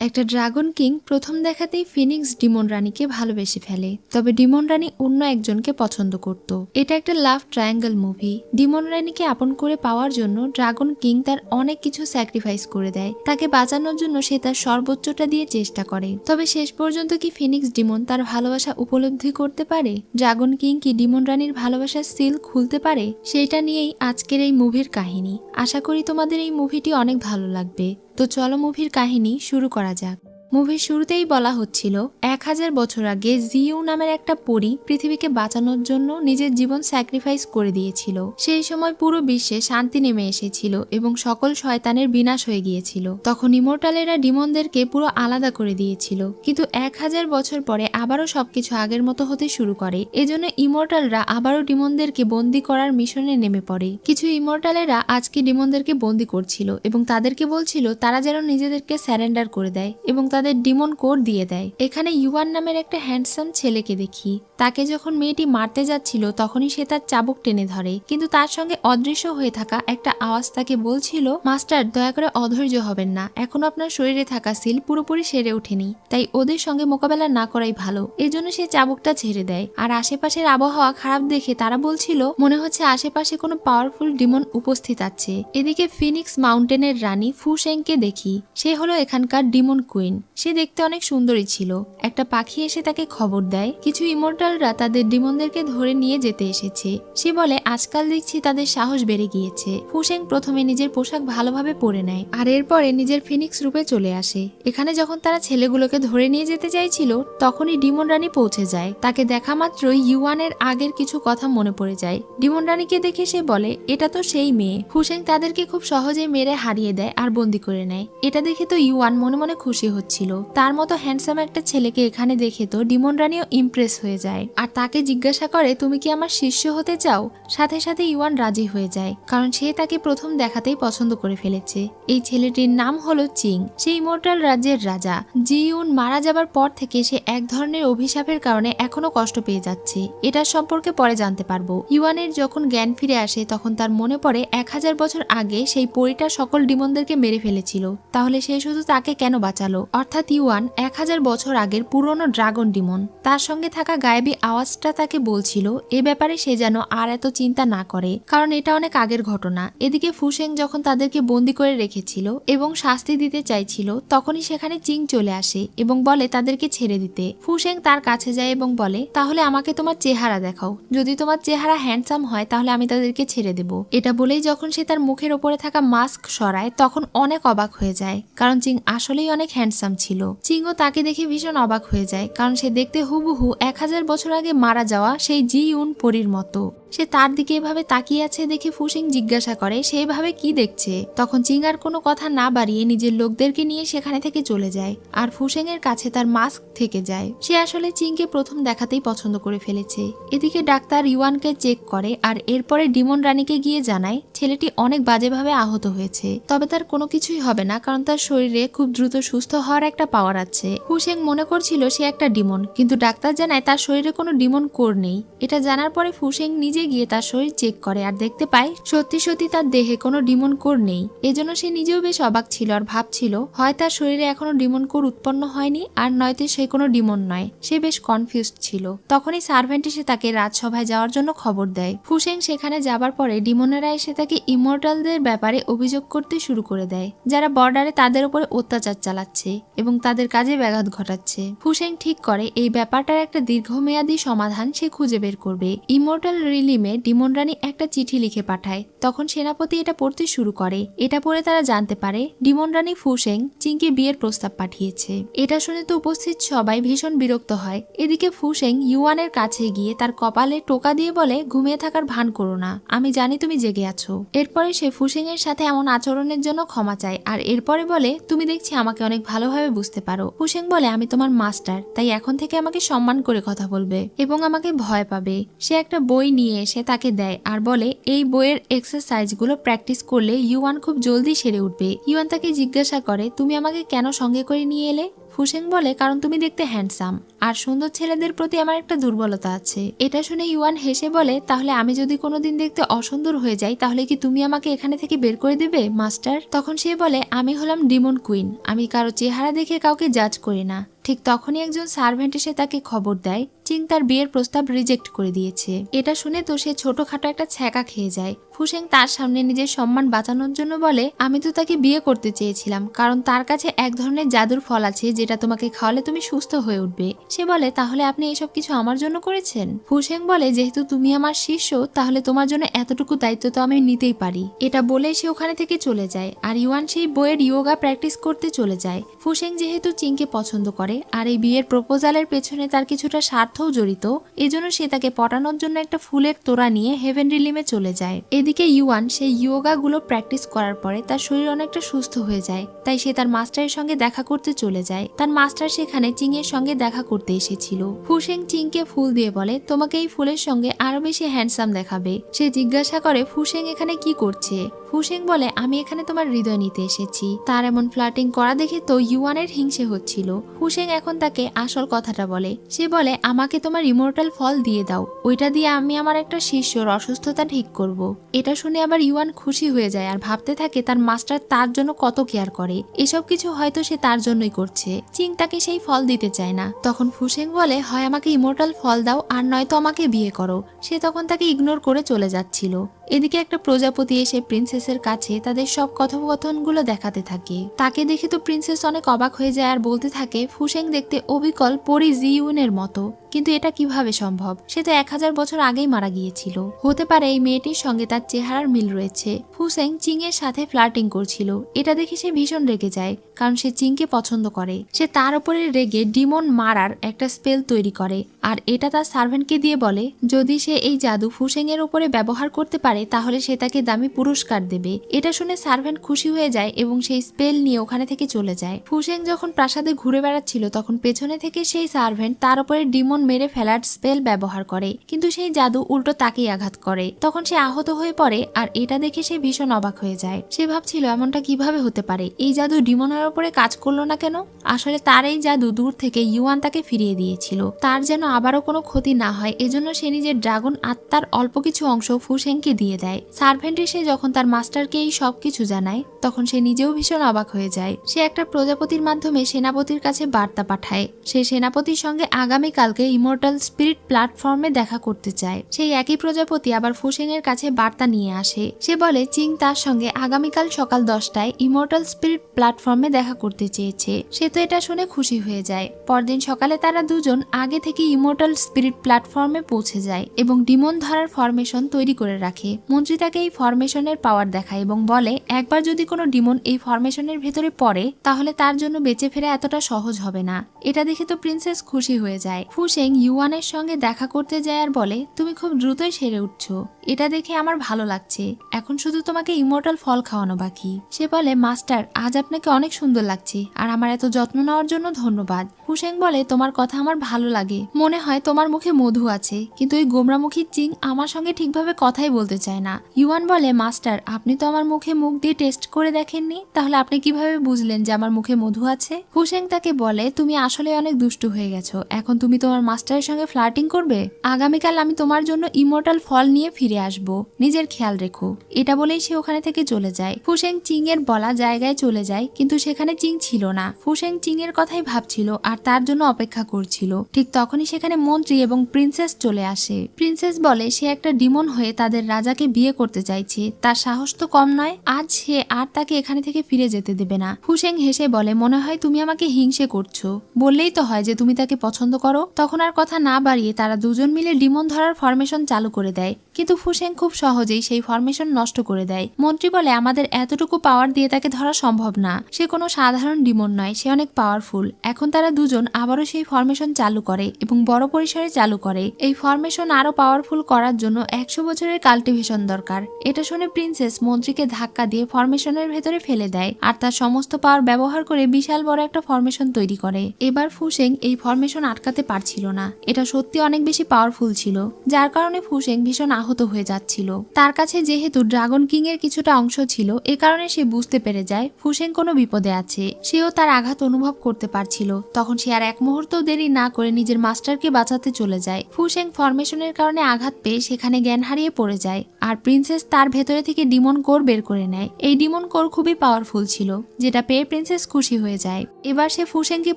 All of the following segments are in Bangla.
একটা ড্রাগন কিং প্রথম দেখাতেই ফিনিক্স ডিমন রানীকে ভালোবেসে ফেলে, তবে ডিমন রানী অন্য একজনকে পছন্দ করত। এটা একটা লাভ ট্রায়াঙ্গেল মুভি। ডিমন রানীকে আপন করে পাওয়ার জন্য ড্রাগন কিং তার অনেক কিছু স্যাক্রিফাইস করে দেয়। তাকে বাঁচানোর জন্য সে তার সর্বোচ্চটা দিয়ে চেষ্টা করে। তবে শেষ পর্যন্ত কি ফিনিক্স ডিমন তার ভালোবাসা উপলব্ধি করতে পারে? ড্রাগন কিং কি ডিমন রানীর ভালোবাসার সিল খুলতে পারে? সেটা নিয়েই আজকের এই মুভির কাহিনী। আশা করি তোমাদের এই মুভিটি অনেক ভালো লাগবে। তো চলো মুভির কাহিনী শুরু করা যাক। মুভির শুরুতেই বলা হচ্ছিল 1000 বছর আগে জিউ নামের একটা পরী পৃথিবীকে বাঁচানোর জন্য নিজের জীবন স্যাক্রিফাইস করে দিয়েছিল। সেই সময় পুরো বিশ্বে শান্তি নেমে এসেছিল এবং সকল শয়তানের বিনাশ হয়ে গিয়েছিল। তখন ইমর্টালেরা ডিমনদেরকে পুরো আলাদা করে দিয়েছিল, কিন্তু 1000 বছর পরে আবারও সবকিছু আগের মতো হতে শুরু করে। এজন্য ইমর্টালরা আবারও ডিমনদেরকে বন্দি করার মিশনে নেমে পড়ে। কিছু ইমর্টালেরা আজকে ডিমনদেরকে বন্দি করছিল এবং তাদেরকে বলছিল তারা যেন নিজেদেরকে স্যারেন্ডার করে দেয় এবং তাদের ডিমন কোড দিয়ে দেয়। এখানে ইউয়ান নামের একটা হ্যান্ডসাম ছেলেকে দেখি। তাকে যখন মেয়েটি মারতে যাচ্ছিল তখনই সে তার চাবুক টেনে ধরে, কিন্তু তার সঙ্গে অদৃশ্য হয়ে থাকা একটা আওয়াজ তাকে বলছিল, মাস্টার দয়া করে অধৈর্য হবেন না, এখনো আপনার শরীরে থাকা সিল পুরোপুরি সেরে ওঠেনি, তাই ওদের সঙ্গে মোকাবেলা না করাই ভালো। এজন্য সে চাবুকটা ছেড়ে দেয়। আর আশেপাশের আবহাওয়া খারাপ দেখে তারা বলছিল মনে হচ্ছে আশেপাশে কোনো পাওয়ারফুল ডিমন উপস্থিত আছে। এদিকে ফিনিক্স মাউন্টেনের রানী ফুশেংকে দেখি। সে হলো এখানকার ডিমন কুইন। সে দেখতে অনেক সুন্দরী ছিল। একটা পাখি এসে তাকে খবর দেয় কিছু ইমর্টালরা তাদের ডিমনদেরকে ধরে নিয়ে যেতে এসেছে। সে বলে আজকাল দেখছি তাদের সাহস বেড়ে গিয়েছে। ফুশেং প্রথমে নিজের পোশাক ভালোভাবে পরে নেয় আর এরপরে নিজের ফিনিক্স রূপে চলে আসে। এখানে যখন তারা ছেলেগুলোকে ধরে নিয়ে যেতে চাইছিল তখনই ডিমন রানী পৌঁছে যায়। তাকে দেখা মাত্রই ইউয়ানের আগের কিছু কথা মনে পড়ে যায়। ডিমন রানীকে দেখে সে বলে এটা তো সেই মেয়ে। ফুশেং তাদেরকে খুব সহজেই মেরে হারিয়ে দেয় আর বন্দি করে নেয়। এটা দেখে তো ইউয়ান মনে মনে খুশি হচ্ছিল। তার মতো হ্যান্ডসাম একটা ছেলেকে এখানে দেখে তো ডিমন রানীও ইমপ্রেস হয়ে যায় আর তাকে জিজ্ঞাসা করে তুমি কি আমার শিষ্য হতে চাও? সাথে সাথে ইউয়ান রাজি হয়ে যায়, কারণ সে তাকে প্রথম দেখাতেই পছন্দ করে ফেলেছে। এই ছেলেটির নাম হলো চিং। সে ইমর্টাল রাজ্যের রাজা। জিউন মারা যাবার পর থেকে সে এক ধরনের অভিশাপের কারণে এখনো কষ্ট পেয়ে যাচ্ছে। এটার সম্পর্কে পরে জানতে পারবো। ইউয়ানের যখন জ্ঞান ফিরে আসে তখন তার মনে পড়ে 1000 বছর আগে সেই পরীটা সকল ডিমনদেরকে মেরে ফেলেছিল। তাহলে সে শুধু তাকে কেন বাঁচালো? অর্থাৎ ইউয়ান 1000 বছর আগের পুরনো ড্রাগন ডিমন। তার সঙ্গে থাকা গায়েবী আওয়াজটা তাকে বলছিল এ ব্যাপারে সে যেন আর এত চিন্তা না করে, কারণ এটা অনেক আগের ঘটনা। এদিকে ফুশেং যখন তাদেরকে বন্দি করে রেখেছিল এবং শাস্তি দিতে চাইছিল তখনই সেখানে চিং চলে আসে এবং বলে তাদেরকে ছেড়ে দিতে। ফুশেং তার কাছে যায় এবং বলে তাহলে আমাকে তোমার চেহারা দেখাও, যদি তোমার চেহারা হ্যান্ডসাম হয় তাহলে আমি তাদেরকে ছেড়ে দেব। এটা বলেই যখন সে তার মুখের ওপরে থাকা মাস্ক সরায় তখন অনেক অবাক হয়ে যায়, কারণ চিং আসলেই অনেক হ্যান্ডসাম ছিল। চিংও তাকে দেখে ভীষণ অবাক হয়ে যায়, কারণ সে দেখতে হুবহু 1000 বছর আগে মারা যাওয়া সেই জিউন পরীর মতো। সে তার দিকে এভাবে তাকিয়ে আছে দেখে ফুশেং জিজ্ঞাসা করে সেইভাবে কি দেখছে। তখন চিং আর কোনো কথা না বাড়িয়ে নিজের লোকদেরকে নিয়ে সেখানে থেকে চলে যায় আর ফুশেং এর কাছে তার মাস্ক থেকে যায়। সে আসলে চিংকে প্রথম দেখাতেই পছন্দ করে ফেলেছে। এদিকে ডাক্তার ইউয়ানকে চেক করে আর এরপরে ডিমন রানীকে গিয়ে জানায় ছেলেটি অনেক বাজেভাবে আহত হয়েছে, তবে তার কোনো কিছুই হবে না, কারণ তার শরীরে খুব দ্রুত সুস্থ হওয়ার একটা পাওয়ার আছে। ফুশেং মনে করছিল সে একটা ডিমন, কিন্তু ডাক্তার জানায় তার শরীরে কোনো ডিমন কোর নেই। এটা জানার পরে ফুশেং নিজে গিয়ে তার শরীর চেক করে আর দেখতে পায় সত্যি সত্যি তার দেহে কোনো ডিমন কোর নেই। এজন্য সে নিজেও বেশ অবাক ছিল আর ভাবছিল হয় তার শরীরে এখনো ডিমন কোর উৎপন্ন হয়নি আর নয়তো সে কোনো ডিমন নয়। সে বেশ কনফিউজড ছিল। তখনই সার্ভেন্ট এসে তাকে রাজসভায় যাওয়ার জন্য খবর দেয়। ফুশেং সেখানে যাবার পরে ডিমনেরা এসে তাকে ইমর্টালদের ব্যাপারে অভিযোগ করতে শুরু করে দেয়, যারা বর্ডারে তাদের উপরে অত্যাচার চালাচ্ছে এবং তাদের কাজে ব্যাঘাত ঘটাচ্ছে। ফুশেং ঠিক করে এই ব্যাপারটার একটা দীর্ঘমেয়াদী সমাধান সে খুঁজে বের করবে। ইমর্টাল রিলিমে ডিমন রানী একটা চিঠি লিখে পাঠায়। তখন সেনাপতি এটা পড়তে শুরু করে। এটা পড়ে তারা জানতে পারে ডিমন রানী ফুশেং চিংকে বিয়ের প্রস্তাব পাঠিয়েছে। এটা শুনে তো উপস্থিত সবাই ভীষণ বিরক্ত হয়। এদিকে ফুশেং ইউয়ানের কাছে গিয়ে তার কপালে টোকা দিয়ে বলে ঘুমিয়ে থাকার ভান করো না, আমি জানি তুমি জেগে আছো। এরপরে সে ফুশেং এর সাথে এমন আচরণের জন্য ক্ষমা চায় আর এরপরে বলে তুমি দেখছি আমাকে অনেক ভালোভাবে বুঝতে পারো। ফুশেং বলে আমি তোমার মাস্টার, তাই এখন থেকে আমাকে সম্মান করে কথা বলবে এবং আমাকে ভয় পাবে। সে একটা বই নিয়ে এসে তাকে দেয় আর বলে এই বইয়ের এক্সারসাইজ গুলো প্র্যাকটিস করলে ইউয়ান খুব জলদি সেরে উঠবে। ইউয়ান তাকে জিজ্ঞাসা করে তুমি আমাকে কেন সঙ্গে করে নিয়ে এলে? ফুসেং বলে কারণ তুমি দেখতে হ্যান্ডসাম, আর সুন্দর ছেলেদের প্রতি আমার একটা দুর্বলতা আছে। এটা শুনে ইউয়ান হেসে বলে তাহলে আমি যদি কোনোদিন দেখতে অসুন্দর হয়ে যাই তাহলে কি তুমি আমাকে এখানে থেকে বের করে দেবে মাস্টার? তখন সে বলে আমি হলাম ডিমন কুইন, আমি কারো চেহারা দেখে কাউকে জাজ করি না। ঠিক তখনই একজন সার্ভেন্ট এসে তাকে খবর দেয় চিং তার বিয়ের প্রস্তাব রিজেক্ট করে দিয়েছে। এটা শুনে তো সে ছোটখাটো একটা ছ্যাঁকা খেয়ে যায়। ফুসেং তার সামনে নিজের সম্মান বাঁচানোর জন্য বলে আমি তো তাকে বিয়ে করতে চেয়েছিলাম কারণ তার কাছে এক ধরনের জাদুর ফল আছে যেটা তোমাকে খাওয়ালে তুমি সুস্থ হয়ে উঠবে। সে বলে তাহলে আপনি এসব কিছু আমার জন্য করেছেন? ফুসেং বলে যেহেতু তুমি আমার শিষ্য তাহলে তোমার জন্য এতটুকু দায়িত্ব তো আমি নিতেই পারি। এটা বলে সে ওখানে থেকে চলে যায় আর ইউয়ান সেই বইয়ের ইয়োগা প্র্যাকটিস করতে চলে যায়। ফুসেং যেহেতু চিংকে পছন্দ করে আর এই বিয়ের প্রপোজালের পেছনে তার কিছুটা স্বার্থও জড়িত, এজন্য সে তাকে পটানোর জন্য একটা ফুলের তোড়া নিয়ে হেভেন রিলিমে চলে যায়। এদিকে ইউয়ান সেই ইয়োগা গুলো প্র্যাকটিস করার পরে তার শরীর অনেকটা সুস্থ হয়ে যায়, তাই সে তার মাস্টারের সঙ্গে দেখা করতে চলে যায়। তার মাস্টার সেখানে চিং এর সঙ্গে দেখা করতে এসেছিল। ফুসেং চিংকে ফুল দিয়ে বলে তোমাকে এই ফুলের সঙ্গে আরো বেশি হ্যান্ডসাম দেখাবে। সে জিজ্ঞাসা করে ফুসেং এখানে কি করছে? ফুসেং বলে আমি এখানে তোমার হৃদয় নিতে এসেছি। তার এমন ফ্লার্টিং করা দেখে তো ইউয়ানের হিংসে হচ্ছিল। ফুসেং এখন তাকে আসল কথাটা বলে। সে বলে আমাকে তোমার ইমর্টাল ফল দিয়ে দাও, ওইটা দিয়ে আমি আমার একটা শিষ্যর অসুস্থতা ঠিক করব। এটা শুনে আবার ইউয়ান খুশি হয়ে যায় আর ভাবতে থাকে তার মাস্টার তার জন্য কত কেয়ার করে। এসব কিছু হয়তো সে তার জন্যই করছে। চিং তাকে সেই ফল দিতে চায় না। তখন ফুসেং বলে হয় আমাকে ইমর্টাল ফল দাও আর নয়তো আমাকে বিয়ে করো। সে তখন তাকে ইগনোর করে চলে যাচ্ছিল। এদিকে একটা প্রজাপতি এসে প্রিন্সেসের কাছে তাদের সব কথোপকথনগুলো দেখাতে থাকে। তাকে দেখে তো প্রিন্সেস অনেক অবাক হয়ে যায় আর বলতে থাকে ফুসেং দেখতে অবিকল পরি জিউনের মতো, কিন্তু এটা কিভাবে সম্ভব? সে তো 1000 বছর আগেই মারা গিয়েছিল। হতে পারে এই মেয়েটির সঙ্গে তার চেহারার মিল রয়েছে। ফুসেং চিং এর সাথে ফ্লার্টিং করছিল। এটা দেখে সে ভীষণ রেগে যায় কারণ সে চিংকে পছন্দ করে। সে তার উপরে রেগে ডিমন মারার একটা স্পেল তৈরি করে আর এটা তার সার্ভেন্টকে দিয়ে বলে যদি সে এই জাদু ফুসেং এর উপরে ব্যবহার করতে পারে তাহলে সে তাকে দামি পুরস্কার দেবে। এটা শুনে সার্ভেন্ট খুশি হয়ে যায় এবং সেই স্পেল নিয়ে ওখানে থেকে চলে যায়। ফুসেং যখন প্রাসাদে ঘুরে বেড়াচ্ছিল তখন পেছনে থেকে সেই সার্ভেন্ট তার উপরে ডিমন মেরে ফেলার স্পেল ব্যবহার করে, কিন্তু সেই জাদু উল্টো তাকেই আঘাত করে। তখন সে আহত হয়ে পড়ে আর এটা দেখে সে ভীষণ অবাক হয়ে যায়। সে ভাবছিল এমনটা কিভাবে হতে পারে, এই জাদু ডিমনের উপরে কাজ করলো না কেন? আসলে তার এই জাদু দূর থেকে ইউয়ান তাকে ফিরিয়ে দিয়েছিল। তার যেন আবারও কোনো ক্ষতি না হয় এজন্য সে নিজের ড্রাগন আত্মার অল্প কিছু অংশ ফুসেংকে দিয়ে দেয়। সার্ভেন্ট এসে যখন তার মাস্টারকে এই সব কিছু জানায় তখন সে নিজেও ভীষণ অবাক হয়ে যায়। সে একটা প্রজাপতির মাধ্যমে সেনাপতির কাছে বার্তা পাঠায়। সে সেনাপতির সঙ্গে আগামীকালকে ইমর্টাল স্পিরিট প্ল্যাটফর্মে দেখা করতে চায়। সেই একই প্রজাপতি আবার ফুসেং এর কাছে বার্তা নিয়ে আসে। সে বলে চিং তার সঙ্গে আগামীকাল সকাল 10টায় ইমর্টাল স্পিরিট প্ল্যাটফর্মে দেখা করতে চেয়েছে। সে তো এটা শুনে খুশি হয়ে যায়। পরদিন সকালে তারা দুজন আগে থেকে ইমর্টাল স্পিরিট প্ল্যাটফর্মে পৌঁছে যায় এবং ডিমন ধরার ফরমেশন তৈরি করে রাখে। মন্ত্রী তাকে এই ফরমেশনের পাওয়ার দেখায় এবং বলে একবার যদি কোনো ডিমন এই ফরমেশনের ভেতরে পড়ে তাহলে তার জন্য বেঁচে ফেরা এতটা সহজ হবে না। এটা দেখে তো প্রিন্সেস খুশি হয়ে যায়। ফুসেং ইউয়ানের সঙ্গে দেখা করতে যায় আর বলে তুমি খুব দ্রুতই সেরে উঠছো, এটা দেখে আমার ভালো লাগছে। এখন শুধু তোমাকে ইমর্টাল ফল খাওয়ানো বাকি। সে বলে মাস্টার আজ আপনাকে অনেক সুন্দর লাগছে আর আমার এত যত্ন নেওয়ার জন্য ধন্যবাদ। ফুসেং বলে তোমার কথা আমার ভালো লাগে, মনে হয় তোমার মুখে মধু আছে, কিন্তু ওই গোমরামুখী চিং আমার সঙ্গে ঠিকভাবে কথাই বলতে চায় না। ইউয়ান বলে মাস্টার আপনি তো আমার মুখে মুখ দিয়ে টেস্ট করে দেখেননি, তাহলে আপনি কিভাবে বুঝলেন যে আমার মুখে মধু আছে? ফুসেং তাকে বলে তুমি আসলে অনেক দুষ্টু হয়ে গেছো, এখন তুমি তোমার মাস্টারের সঙ্গে ফ্লার্টিং করবে? আগামীকাল আমি তোমার জন্য ইমর্টাল ফল নিয়ে ফিরে আসবো, নিজের খেয়াল রেখো। এটা বলেই সে ওখানে থেকে চলে যায়। ফুসেং চিং এর বলা জায়গায় চলে যায়, কিন্তু সেখানে চিং ছিল না। ফুসেং চিং এর কথাই ভাবছিল আর তার জন্য অপেক্ষা করছিল। ঠিক তখনই সেখানে মন্ত্রী এবং প্রিন্সেস চলে আসে। প্রিন্সেস বলে সে একটা ডিমন হয়ে তাদের রাজাকে বিয়ে করতে চাইছে, তার সাহস তো কম নয়, আজ সে আর তাকে এখানে থেকে ফিরে যেতে দেবে না। ফুসেং হেসে বলে মনে হয় তুমি আমাকে হিংসে করছো, বললেই তো হয় যে তুমি তাকে পছন্দ করো। তখন আর কথা না বাড়িয়ে তারা দুজন মিলে ডিমন ধরার ফরমেশন চালু করে দেয়, কিন্তু ফুসেং খুব সহজেই সেই ফরমেশন নষ্ট করে দেয়। মন্ত্রী বলে আমাদের এতটুকু পাওয়ার দিয়ে তাকে ধরা সম্ভব না, সে কোনো সাধারণ ডিমন নয়, সে অনেক পাওয়ারফুল। এখন তারা দুজন আবারও সেই ফরমেশন চালু করে এবং বড় পরিসরে চালু করে। এই ফরমেশন আরো পাওয়ারফুল করার জন্য 100 বছরের কাল্টিভেশন কাল্টিভেশন দরকার। এটা শুনে প্রিন্সেস মন্ত্রীকে ধাক্কা দিয়ে ফরমেশনের ভেতরে ফেলে দেয় আর তার সমস্ত পাওয়ার ব্যবহার করে বিশাল বড় একটা ফরমেশন তৈরি করে। এবার ফুসেং এই ফরমেশন আটকাতে পারছিল না, এটা সত্যি অনেক বেশি পাওয়ারফুল ছিল, যার কারণে ফুসেং ভীষণ আহত হয়ে যাচ্ছিল। তার কাছে যেহেতু ড্রাগন কিং এর কিছুটা অংশ ছিল, এ কারণে সে বুঝতে পেরে যায় ফুসেং কোনো বিপদে আছে। সেও তার আঘাত অনুভব করতে পারছিল। তখন সে আর এক মুহূর্ত দেরি না করে নিজের মাস্টারকে বাঁচাতে চলে যায়। ফুসেং ফরমেশনের কারণে আঘাত পেয়ে সেখানে জ্ঞান হারিয়ে পড়ে যায় আর প্রিন্সেস তার ভেতরে থেকে ডিমন কোর বের করে নেয়। এই ডিমন কোর খুবই পাওয়ারফুল ছিল, যেটা পেয়ে প্রিন্সেস খুশি হয়ে যায়। এবার সে ফুসেংকে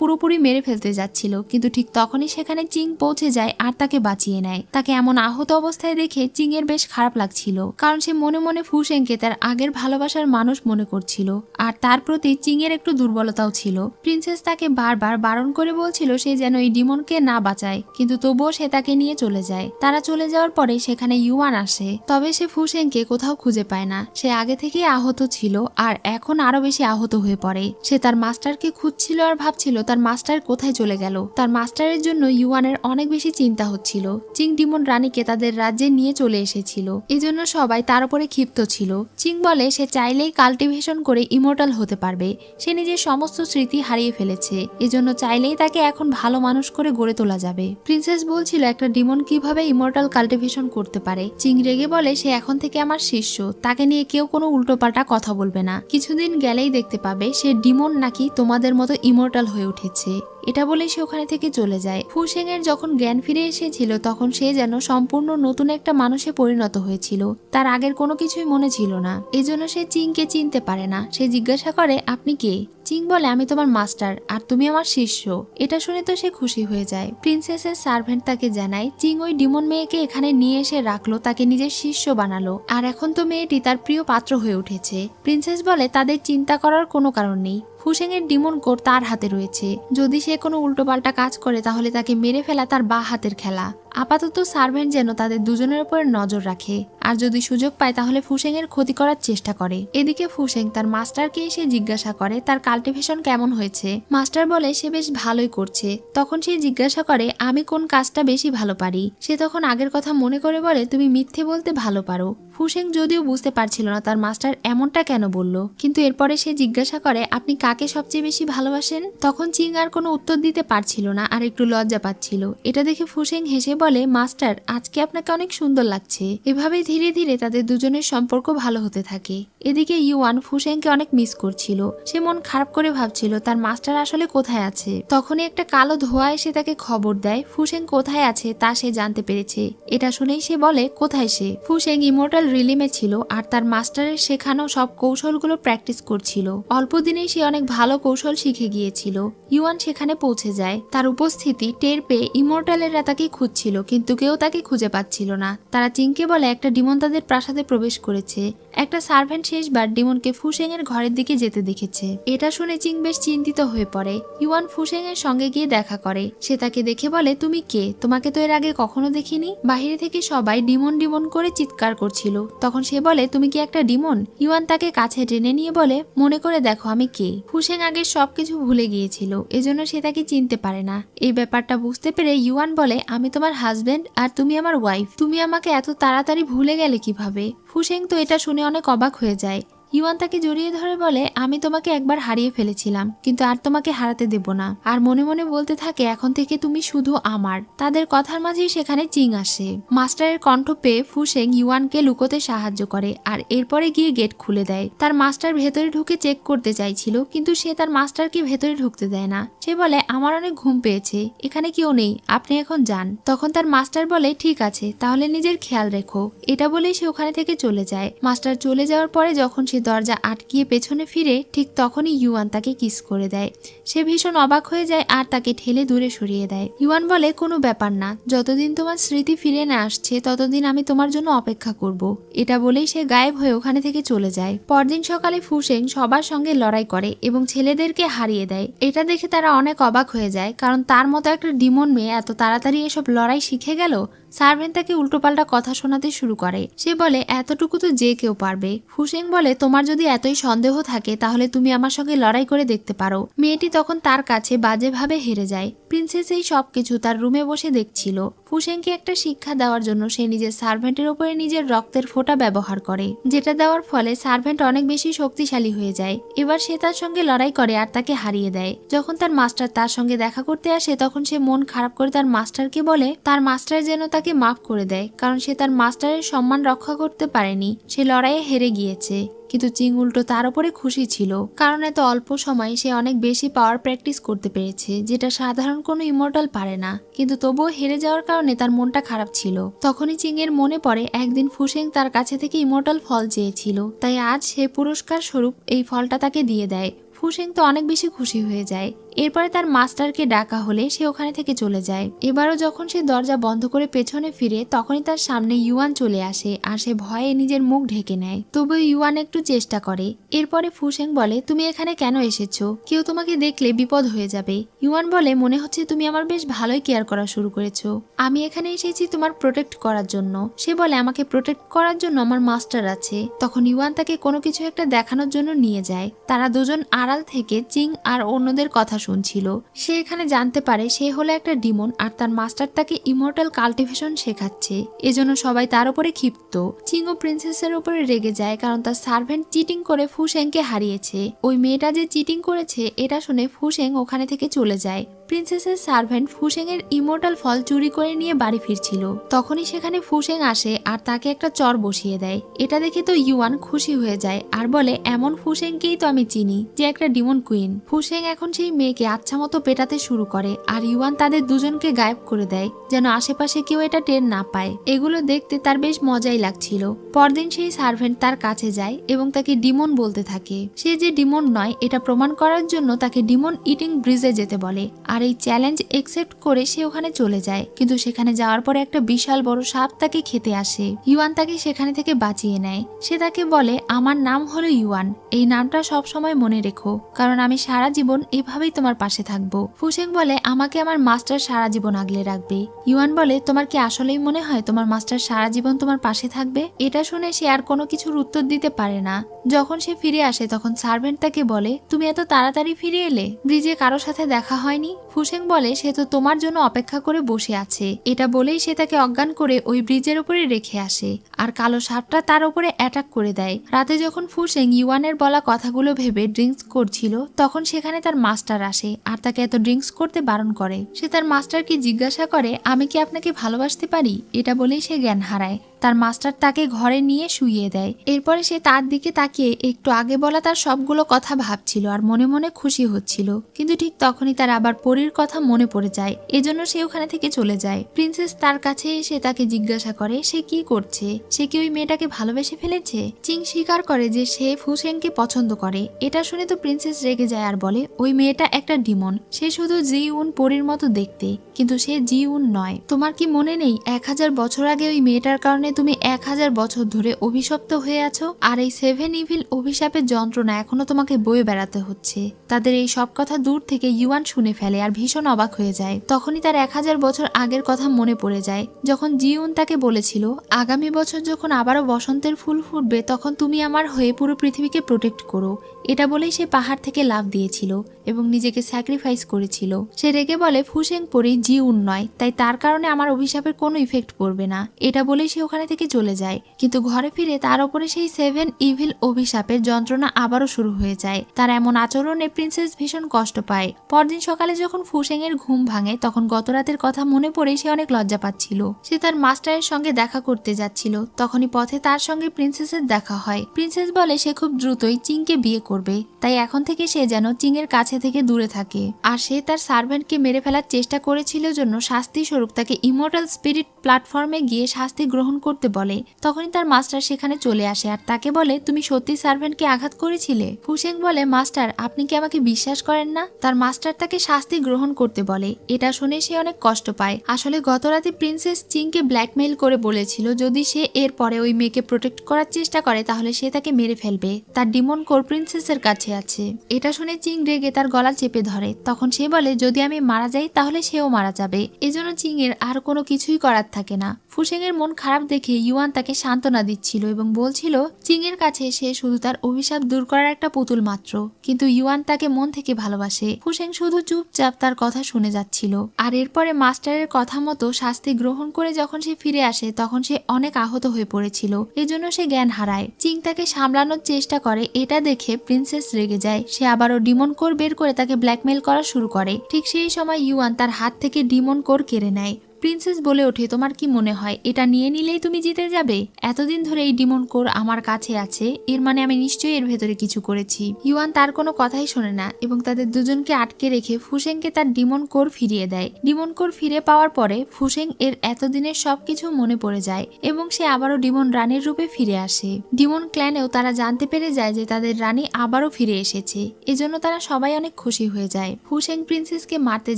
পুরোপুরি মেরে ফেলতে যাচ্ছিল, কিন্তু ঠিক তখনই সেখানে চিং পৌঁছে যায় আর তাকে বাঁচিয়ে নেয়। তাকে এমন আহত অবস্থায় দেখে চিং এর বেশ খারাপ লাগছিল, কারণ সে মনে মনে ফুসেংকে তার আগের ভালোবাসার মানুষ মনে করছিল আর তার প্রতি চিং এর একটু দুর্বলতাও ছিল। প্রিন্সেস তাকে বারবার বারণ করে বলছিল সে যেন এই ডিমনকে না বাঁচায়, কিন্তু তবুও সে তাকে নিয়ে চলে যায়। তারা চলে যাওয়ার পরে সেখানে ইউয়ান আসে, তবে সে ফুসেংকে কোথাও খুঁজে পায় না। সে আগে থেকেই আহত ছিল আর এখন আরো বেশি আহত হয়ে পড়ে। সে তার মাস্টারকে খুঁজছিল আর ভাবছিল তার মাস্টার কোথায় চলে গেল। তার মাস্টারের জন্য ইউয়ানের অনেক বেশি চিন্তা হচ্ছিল। চিং ডিমন রানীকে তাদের রাজ্যে নিয়ে চলে এসেছিল, এজন্য সবাই তার উপরে ক্ষিপ্ত ছিল। চিং বলে সে চাইলেই কাল্টিভেশন করে ইমর্টাল হতে পারবে। সে নিজের সমস্ত স্মৃতি হারিয়ে ফেলেছে, এজন্য চাইলেই তাকে এখন ভালো মানুষ করে গড়ে তোলা যাবে। প্রিন্সেস বলছিল একটা ডিমন কিভাবে ইমর্টাল কাল্টিভেশন করতে পারে। চিং রেগে বলে সে এখন থেকে আমার শিষ্য, তাকে নিয়ে কেউ কোনো উল্টোপাল্টা কথা বলবে না। কিছুদিন গেলেই দেখতে পাবে সে ডিমন নাকি তোমাদের মতো ইমর্টাল হয়ে উঠেছে। এটা বলে সে ওখানে থেকে চলে যায়। ফুসেং এর যখন জ্ঞান ফিরে এসেছিল তখন সে যেন সম্পূর্ণ নতুন একটা মানুষে পরিণত হয়েছিল। তার আগের কোনো কিছুই মনে ছিল না, এজন্য সে চিংকে চিনতে পারে না। সে জিজ্ঞাসা করে আপনি কে? চিং বলে আমি তোমার মাস্টার আর তুমি আমার শিষ্য। এটা শুনে তো সে খুশি হয়ে যায়। প্রিন্সেসের সার্ভেন্ট তাকে জানায় চিং ওই ডিমন মেয়েকে এখানে নিয়ে এসে রাখলো, তাকে নিজের শিষ্য বানালো আর এখন তো মেয়েটি তার প্রিয় পাত্র হয়ে উঠেছে। প্রিন্সেস বলে তাদের চিন্তা করার কোনো কারণ নেই, ফুসেং এর ডিমন কোর তার হাতে রয়েছে। যদি সে কোনো উল্টোপাল্টা কাজ করে তাহলে তাকে মেরে ফেলা তার বা হাতের খেলা। আপাতত সার্ভেন্ট যেন তাদের দুজনের উপর নজর রাখে আর যদি সুযোগ পায় তাহলে ফুসেং এর ক্ষতি করার চেষ্টা করে। এদিকে ফুসেং তার মাস্টারকে এসে জিজ্ঞাসা করে তার কাল্টিভেশন কেমন হয়েছে। মাস্টার বলে সে বেশ ভালোই করছে। তখন সে জিজ্ঞাসা করে আমি কোন কাজটা বেশি ভালো পারি। সে তখন আগের কথা মনে করে বলে তুমি মিথ্যে বলতে ভালো পারো। ফুসেং যদিও বুঝতে পারছিল না তার মাস্টার এমনটা কেন বলল, কিন্তু এরপরে সে জিজ্ঞাসা করে আপনি কাকে সবচেয়ে বেশি ভালোবাসেন। তখন চিং আর কোনো উত্তর দিতে পারছিল না আর একটু লজ্জা পাচ্ছিল। এটা দেখে ফুসেং হেসে বলে মাস্টার আজকে আপনাকে অনেক সুন্দর লাগছে। এভাবেই ধীরে ধীরে তাদের দুজনের সম্পর্ক ভালো হতে থাকে। এদিকে ইউয়ান ফুসেংকে অনেক মিস করছিল। সে মন খারাপ করে ভাবছিল তার মাস্টার আসলে কোথায় আছে। তখনই একটা কালো ধোঁয়া এসে তাকে খবর দেয় ফুসেং কোথায় আছে তা সে জানতে পেরেছে। এটা শুনেই সে বলে কোথায় সে। ফুসেং ইমর্টাল রিলিমে ছিল আর তার মাস্টারের শেখানো সব কৌশলগুলো প্র্যাকটিস করছিল। অল্প দিনেই সে অনেক ভালো কৌশল শিখে গিয়েছিল। ইউয়ান সেখানে পৌঁছে যায়। তার উপস্থিতি টের পেয়ে ইমর্টালেরা তাকে খুঁজছিল, কিন্তু কেউ তাকে খুঁজে পাচ্ছিল না। তারা চিংকে বলে একটা ডিমন তাদের প্রাসাদে প্রবেশ করেছে। একটা সার্ভেন্ট শেষবার ডিমনকে ফুসেং এর ঘরের দিকে যেতে দেখেছে। এটা শুনে চিং বেশ চিন্তিত হয়ে পড়ে। ইউয়ান ফুসেং এর সঙ্গে গিয়ে দেখা করে। সে তাকে দেখে বলে তুমি কে? তোমাকে তো এর আগে কখনো দেখিনি। বাহিরে থেকে সবাই ডিমন ডিমন করে চিৎকার করছিল। তখন সে বলে তুমি কি একটা ডিমন? ইউয়ান তাকে কাছে টেনে নিয়ে বলে মনে করে দেখো আমি কে। ফুসেং আগে সবকিছু ভুলে গিয়েছিল, এজন্য সে তাকে চিনতে পারে না। এই ব্যাপারটা বুঝতে পেরে ইউয়ান বলে আমি তোমার হাজবেন্ড আর তুমি আমার ওয়াইফ। তুমি আমাকে এত তাড়াতাড়ি ভুলে গেলে কিভাবে? ফুসেং তো এটা শুনে অনেক অবাক হয়ে যায়। ইউয়ান তাকে জড়িয়ে ধরে বলে আমি তোমাকে একবার হারিয়ে ফেলেছিলাম, কিন্তু আর তোমাকে হারাতে দেব না। আর মনে মনে বলতে থাকে এখন থেকে তুমি শুধু আমার। তাদের কথার মাঝেই সেখানে চিং আসে। মাস্টারের কণ্ঠ পেয়ে ফুসেং ইউয়ানকে লুকোতে সাহায্য করে আর এরপরে গিয়ে গেট খুলে দেয়। তার মাস্টার ভেতরে ঢুকে চেক করতে চাইছিল, কিন্তু সে তার মাস্টারকে ভেতরে ঢুকতে দেয় না। সে বলে আমার অনেক ঘুম পেয়েছে, এখানে কেউ নেই, আপনি এখন যান। তখন তার মাস্টার বলে ঠিক আছে, তাহলে নিজের খেয়াল রেখো। এটা বলেই সে ওখানে থেকে চলে যায়। মাস্টার চলে যাওয়ার পরে যখন সে দরজা আটকিয়ে পেছনে ফিরে, ঠিক তখনই ইউয়ান তাকে কিস করে দেয়। সে ভীষণ অবাক হয়ে যায় আর তাকে ঠেলে দূরে সরিয়ে দেয়। ইউয়ান বলে কোনো ব্যাপার না, যতদিন তোমার স্মৃতি ফিরে না আসছে ততদিন আমি তোমার জন্য অপেক্ষা করব। এটা বলেই সে গায়েব হয়ে ওখানে থেকে চলে যায়। পরদিন সকালে ফুসেং সবার সঙ্গে লড়াই করে এবং ছেলেদেরকে হারিয়ে দেয়। এটা দেখে তারা অনেক অবাক হয়ে যায়, কারণ তার মতো একটা ডিমন মেয়ে এত তাড়াতাড়ি এসব লড়াই শিখে গেল। সার্ভেন্ট তাকে উল্টোপাল্টা কথা শোনাতে শুরু করে। সে বলে এতটুকু তো যে কেউ পারবে। ফুসেং বলে তোমার যদি এতই সন্দেহ থাকে তাহলে তুমি আমার সঙ্গে লড়াই করে দেখতে পারো। মেয়েটি তখন তার কাছে বাজেভাবে হেরে যায়। প্রিন্সেস এই সবকিছু তার রুমে বসে দেখছিল। ফুসেংকে একটা শিক্ষা দেওয়ার জন্য সে নিজের সার্ভেন্টের উপরে নিজের রক্তের ফোঁটা ব্যবহার করে, যেটা দেওয়ার ফলে সার্ভেন্ট অনেক বেশি শক্তিশালী হয়ে যায়। এবার সে তার সঙ্গে লড়াই করে আর তাকে হারিয়ে দেয়। যখন তার মাস্টার তার সঙ্গে দেখা করতে আসে তখন সে মন খারাপ করে তার মাস্টারকে বলে তার মাস্টার যেন তাকে মাফ করে দেয়, কারণ সে তার মাস্টারের সম্মান রক্ষা করতে পারেনি, সে লড়াইয়ে হেরে গিয়েছে। কিন্তু চিং উল্টো তার উপরে খুশি ছিল, কারণ এত অল্প সময়ে সে অনেক বেশি পাওয়ার প্র্যাকটিস করতে পেরেছে, যেটা সাধারণ কোনো ইমর্টাল পারে না। কিন্তু তবুও হেরে যাওয়ার কারণে তার মনটা খারাপ ছিল। তখনই চিং এর মনে পড়ে একদিন ফুসেং তার কাছে থেকে ইমর্টাল ফল চেয়েছিল, তাই আজ সে পুরস্কার স্বরূপ এই ফলটা তাকে দিয়ে দেয়। ফুসেং তো অনেক বেশি খুশি হয়ে যায়। এরপরে তার মাস্টারকে ডাকা হলে সে ওখানে থেকে চলে যায়। এবারও যখন সে দরজা বন্ধ করে পেছনে ফিরে তখনই তার সামনে ইউয়ান চলে আসে আর সে ভয়ে নিজের মুখ ঢেকে নেয়। তবু ইউয়ান একটু চেষ্টা করে। এরপরে ফুসেং বলে, তুমি এখানে কেন এসেছো? কেউ তোমাকে দেখলে বিপদ হয়ে যাবে। ইউয়ান বলে, মনে হচ্ছে তুমি আমার বেশ ভালোই কেয়ার করা শুরু করেছো। আমি এখানে এসেছি তোমার প্রোটেক্ট করার জন্য। সে বলে, আমাকে প্রোটেক্ট করার জন্য আমার মাস্টার আছে। তখন ইউয়ান তাকে কোনো কিছু একটা দেখানোর জন্য নিয়ে যায়। তারা দুজন আড়াল থেকে চিং আর অন্যদের কথা শুনছিল। সে এখানে জানতে পারে সে হলো একটা ডিমন আর তার মাস্টার তাকে ইমর্টাল কাল্টিভেশন শেখাচ্ছে। এজন্য সবাই তার উপরে ক্ষিপ্ত। চিং ও প্রিন্সেসের উপরে রেগে যায়, কারণ তার সার্ভেন্ট চিটিং করে ফুসেংকে হারিয়েছে। ওই মেয়েটা যে চিটিং করেছে এটা শুনে ফুসেং ওখানে থেকে চলে যায়। প্রিন্সেসের সার্ভেন্ট ফুসেং এর ইমর্টাল ফল চুরি করে নিয়ে বাড়ি ফিরছিল। তখনই সেখানে ফুসেং আসে আর তাকে একটা চর বসিয়ে দেয়। এটা দেখে তো ইউয়ান খুশি হয়ে যায় আর বলে, এমন ফুসেংকেই তো আমি চিনি, যে একটা ডিমন কুইন। ফুসেং এখন সেই মেয়েকে আচ্ছা মতো পেটাতে শুরু করে আর ইউয়ান তাদের দুজনকে গায়েব করে দেয়, যেন আশেপাশে কেউ এটা টের না পায়। এগুলো দেখতে তার বেশ মজাই লাগছিল। পরদিন সেই সার্ভেন্ট তার কাছে যায় এবং তাকে ডিমন বলতে থাকে। সে যে ডিমন নয় এটা প্রমাণ করার জন্য তাকে ডিমন ইটিং ব্রিজে যেতে বলে। আর এই চ্যালেঞ্জ একসেপ্ট করে সে ওখানে চলে যায়। কিন্তু সেখানে যাওয়ার পরে একটা বিশাল বড় সাপ তাকে খেতে আসে। ইউয়ান তাকে সেখানে থেকে বাঁচিয়ে নেয়। সে তাকে বলে, আমার নাম হলো ইউয়ান, এই নামটা সব সময় মনে রেখো, কারণ আমি সারা জীবন এভাবেই তোমার পাশে থাকবো। ফুসেং বলে, আমাকে আমার মাস্টার সারা জীবন আগলে রাখবে। ইউয়ান বলে, তোমার কি আসলেই মনে হয় তোমার মাস্টার সারা জীবন তোমার পাশে থাকবে? এটা শুনে সে আর কোনো কিছুর উত্তর দিতে পারে না। যখন সে ফিরে আসে তখন সার্ভেন্ট তাকে বলে, তুমি এত তাড়াতাড়ি ফিরে এলে? ব্রিজে কারোর সাথে দেখা হয়নি? ফুসেং বলে, সে তো তোমার জন্য অপেক্ষা করে বসে আছে। এটা বলেই সে তাকে অজ্ঞান করে ওই ব্রিজের উপরে রেখে আসে আর কালো সাপটা তার উপরে অ্যাটাক করে দেয়। রাতে যখন ফুসেং ইউয়ানের বলা কথাগুলো ভেবে ড্রিঙ্কস করছিল তখন সেখানে তার মাস্টার আসে আর তাকে এত ড্রিঙ্কস করতে বারণ করে। সে তার মাস্টারকে জিজ্ঞাসা করে, আমি কি আপনাকে ভালোবাসতে পারি? এটা বলেই সে জ্ঞান হারায়। তার মাস্টার তাকে ঘরে নিয়ে শুইয়ে দেয়। এরপরে সে তার দিকে তাকিয়ে একটু আগে বলা তার সবগুলো কথা ভাবছিল আর মনে মনে খুশি হচ্ছিল। কিন্তু ঠিক তখনই তার আবার পরীর কথা মনে পড়ে যায়, এজন্য সে ওখানে থেকে চলে যায়। প্রিন্সেস তার কাছে এসে তাকে জিজ্ঞাসা করে সে কি করছে, সে কি ওই মেয়েটাকে ভালোবেসে ফেলেছে। চিং স্বীকার করে যে সে ফুসেংকে পছন্দ করে। এটা শুনে তো প্রিন্সেস রেগে যায় আর বলে, ওই মেয়েটা একটা ডিমন, সে শুধু জিউন পরীর মতো দেখতে, কিন্তু সে জিউন নয়। তোমার কি মনে নেই 1000 বছর আগে ওই মেয়েটার কারণে তুমি 1000 বছর ধরে অভিশপ্ত হয়ে আছো, আর এই 7 ইভিল অভিশাপের যন্ত্রণা এখনো তোমাকে বয়ে বেড়াতে হচ্ছে। তাদের এই সব কথা দূর থেকে ইউয়ান শুনে ফেলে আর ভীষণ অবাক হয়ে যায়। তখনই তার 1000 বছর আগের কথা মনে পড়ে যায়, যখন জিউন তাকে বলেছিল, আগামী বছর যখন আবারও বসন্তের ফুল ফুটবে তখন তুমি আমার হয়ে পুরো পৃথিবীকে প্রোটেক্ট করো। এটা বলেই সে পাহাড় থেকে লাফ দিয়েছিল এবং নিজেকে স্যাক্রিফাইস করেছিল। সে রেগে বলে, ফুসেং পরি জিউন নয়, তাই তার কারণে আমার অভিশাপের কোনো ইফেক্ট পড়বে না। এটা বলেই সে ওখানে থেকে চলে যায়। কিন্তু ঘরে ফিরে তার উপরে সেই 7 ইভিল অভিশাপের যন্ত্রণা আবারও শুরু হয়ে যায়। তার এমন আচরণে প্রিন্সেস ভীষণ কষ্ট পায়। পরদিন সকালে যখন ফুসেং এর ঘুম ভাঙে তখন গত রাতের কথা মনে পড়ে সে অনেক লজ্জা পাচ্ছিল। সে তার মাস্টারের সঙ্গে দেখা করতে যাচ্ছিল, তখনই পথে তার সঙ্গে প্রিন্সেসের দেখা হয়। প্রিন্সেস বলে সে খুব দ্রুতই চিংকে বিয়ে করবে, তাই এখন থেকে সে যেন চিং এর কাছে থেকে দূরে থাকে। আর সে তার সার্ভেন্টকে মেরে ফেলার চেষ্টা করেছিল জন্য শাস্তি স্বরূপ তাকে ইমর্টাল স্পিরিট প্ল্যাটফর্মে গিয়ে শাস্তি গ্রহণ করতে বলে। তখনই তার মাস্টার সেখানে চলে আসে আর তাকে বলে, তুমি সত্যি সার্ভেন্টকে আঘাত করেছিলে? ফুসেং বলে, মাস্টার আপনি কি আমাকে বিশ্বাস করেন না? তার মাস্টার তাকে শাস্তি গ্রহণ করতে বলে। এটা শুনে সে অনেক কষ্ট পায়। আসলে গত রাতে প্রিন্সেস চিংকে ব্ল্যাকমেইল করে বলেছিল যদি সে এর পরে ওই মেয়েকে প্রোটেক্ট করার চেষ্টা করে তাহলে সে তাকে মেরে ফেলবে। তার ডিমন কোর প্রিন্সেসের কাছে আছে। এটা শুনে চিং রেগে তার গলা চেপে ধরে। তখন সে বলে যদি আমি মারা যাই তাহলে সেও মারা যাবে, এজন্য চিং এর আর কোনো কিছুই করার থাকে না। ফুসেং এর মন খারাপ দেখে ইউয়ান তাকে সান্ত্বনা দিচ্ছিল এবং বলছিল চিং এর কাছে সে শুধু তার অভিশাপ দূর করার একটা পুতুল মাত্র, কিন্তু ইউয়ান তাকে মন থেকে ভালোবাসে। ফুসেং শুধু চুপচাপ তার কথা শুনে যাচ্ছিল। আর এরপরে মাস্টারের কথা মতো শাস্তি গ্রহণ করে যখন সে ফিরে আসে তখন সে অনেক আহত হয়ে পড়েছিল, এজন্য সে জ্ঞান হারায়। চিং তাকে সামলানোর চেষ্টা করে, এটা দেখে প্রিন্সেস রেগে যায়। সে আবারও ডিমন কোর বের করে তাকে ব্ল্যাকমেল করা শুরু করে। ঠিক সেই সময় ইউয়ান তার হাত থেকে ডিমন কোর কেড়ে নেয়। প্রিন্সেস বলে ওঠে তোমার কি মনে হয় এটা নিয়ে নিলেই তুমি জিতে যাবে? এতদিন ধরে এই ডিমন কোর আমার কাছে আছে, এর মানে আমি নিশ্চয়ই এর ভেতরে কিছু করেছি। ইউয়ান তার কোনো কথাই শোনে না এবং তাদের দুজনকে আটকে রেখে ফুসেংকে তার ডিমন কোর ফিরিয়ে দেয়। ডিমন কোর ফিরে পাওয়ার পরে ফুসেং এর এতদিনের সবকিছু মনে পড়ে যায় এবং সে আবারও ডিমন রানীর রূপে ফিরে আসে। ডিমন ক্ল্যানেও তারা জানতে পেরে যায় যে তাদের রানী আবারও ফিরে এসেছে, এজন্য তারা সবাই অনেক খুশি হয়ে যায়। ফুসেং প্রিন্সেসকে মারতে